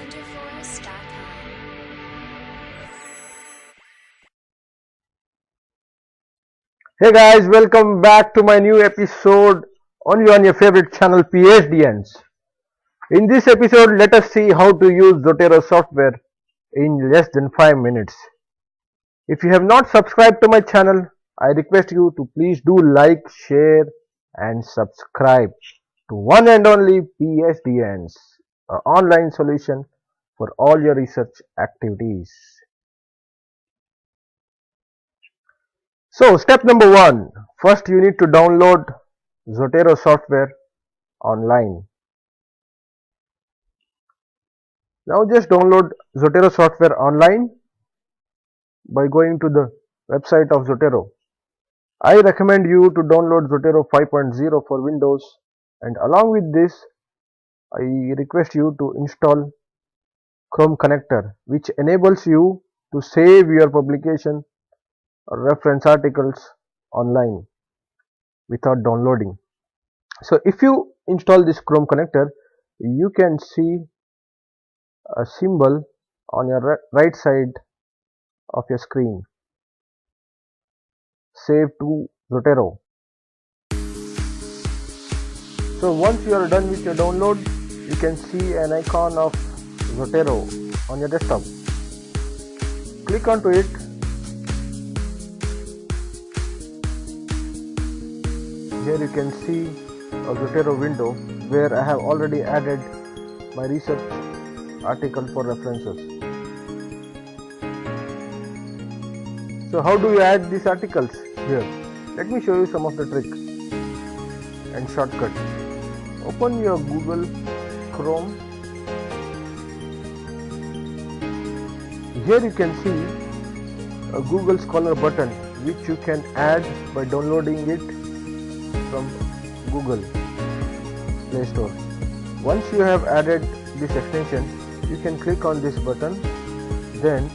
wonderforce.com. Hey guys, welcome back to my new episode only on your favorite channel PhDNs. In this episode, let us see how to use Zotero software in less than 5 minutes. If you have not subscribed to my channel, I request you to please do like, share and subscribe to one and only PhDNs, an online solution for all your research activities. So step number 1, first you need to download Zotero software online. Now just download Zotero software online by going to the website of Zotero. I recommend you to download Zotero 5.0 for Windows, and along with this I request you to install Chrome connector, which enables you to save your publication or reference articles online without downloading. So if you install this Chrome connector, you can see a symbol on your right side of your screen, save to Zotero. So once you are done with your download, you can see an icon of Zotero on your desktop. Click onto it. Here you can see a Zotero window where I have already added my research article for references. So how do you add these articles here? Let me show you some of the tricks and shortcut. Open your Google Chrome. Here you can see a Google Scholar button which you can add by downloading it from Google Play Store. Once you have added this extension, you can click on this button, then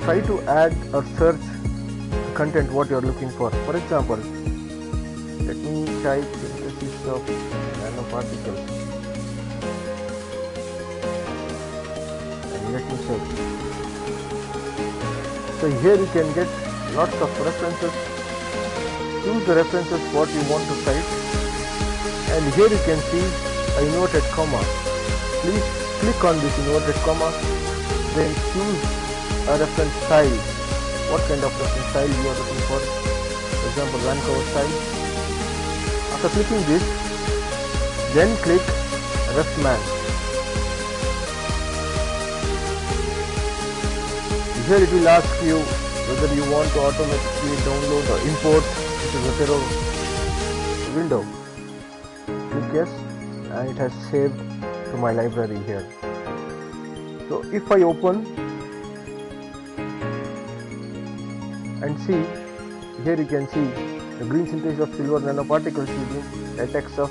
try to add or search the content what you are looking for. For example, let me type synthesis of nanoparticles and let me search. So here you can get lots of references. Choose the references what you want to cite, and here you can see a inverted comma. Please click on this inverted comma, then choose a reference style. What kind of reference style you are looking for? For example, Vancouver style. After clicking this, then click Refman. Here it will ask you whether you want to automatically download or import to Zotero window. Click yes, and it has saved to my library here. So if I open and see, here you can see the green synthesis of silver nanoparticles using latex of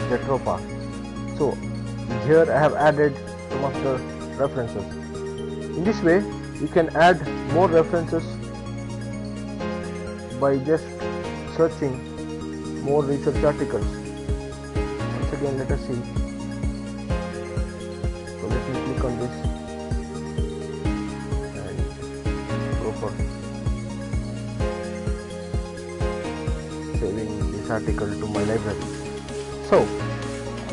Zotero. So here I have added some of the references. In this way you can add more references by just searching more research articles. Once again, let us see. So let me click on this and go for saving this article to my library. So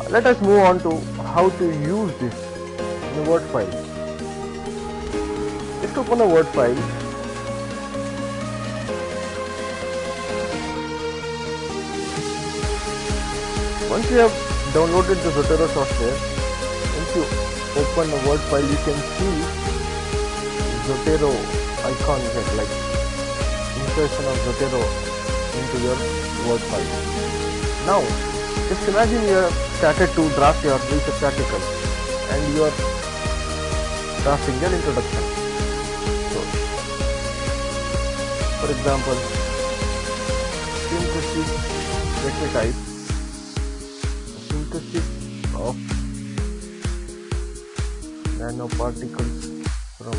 let us move on to how to use this in a Word file. Just open a Word file. Once you have downloaded the Zotero software, once you open a Word file, you can see Zotero icon here, like insertion of Zotero into your Word file. Now, just imagine you have started to draft your research article and you are drafting your introduction. So, for example, synthesis, let me type synthesis of nanoparticles from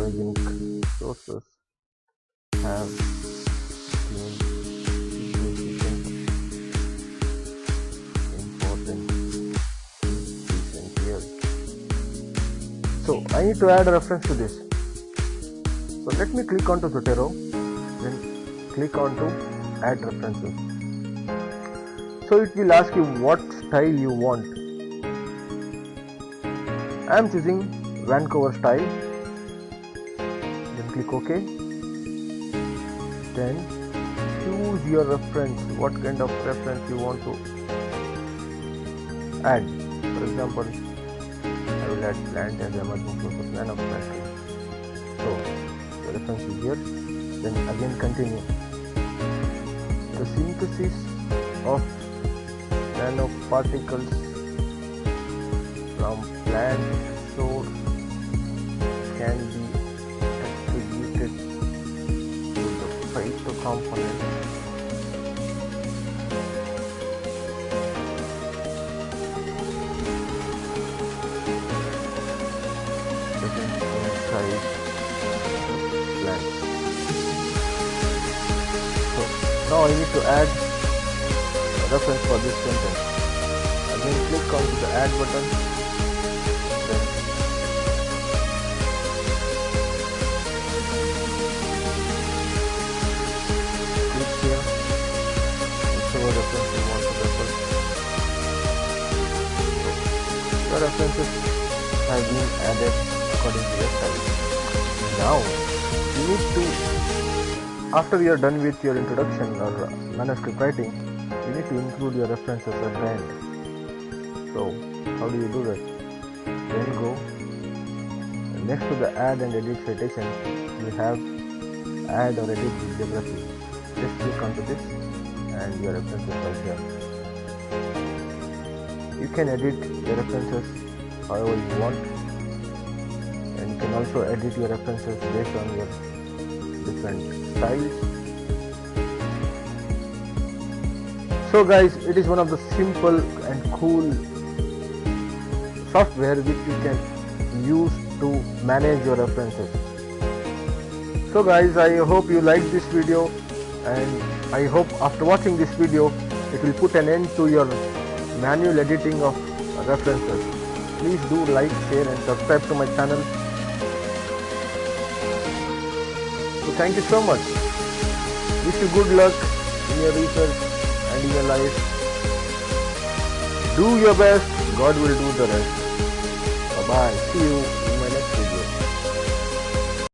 biogenic sources have been significant So I need to add a reference to this. So let me click onto Zotero, then click onto add references. So it will ask you what style you want. I am choosing Vancouver style. Then click OK. Then choose your reference, what kind of reference you want to add. For example, I will add plant as emerging process plan of factory. So the reference is here. Then again continue. The synthesis of nanoparticles from plant source can be attributed to the phytocomponent present inside the plant. So now I need to add a reference for this sentence. Again click on the add button. Then click here. Whichever reference you want to refer. So the references have been added according to your style. Now you need to, after you are done with your introduction or manuscript writing, you need to include your references at the end. So how do you do that? Then go next to the add and edit citation, you have add or edit bibliography. Just click onto this and your references are here. You can edit your references however you want, and you can also edit your references based on your different styles. So guys, it is one of the simple and cool software which you can use to manage your references. So guys, I hope you liked this video, and I hope after watching this video it will put an end to your manual editing of references. Please do like, share and subscribe to my channel. So thank you so much. Wish you good luck in your research and in your life. Do your best, God will do the rest. Bye bye. See you.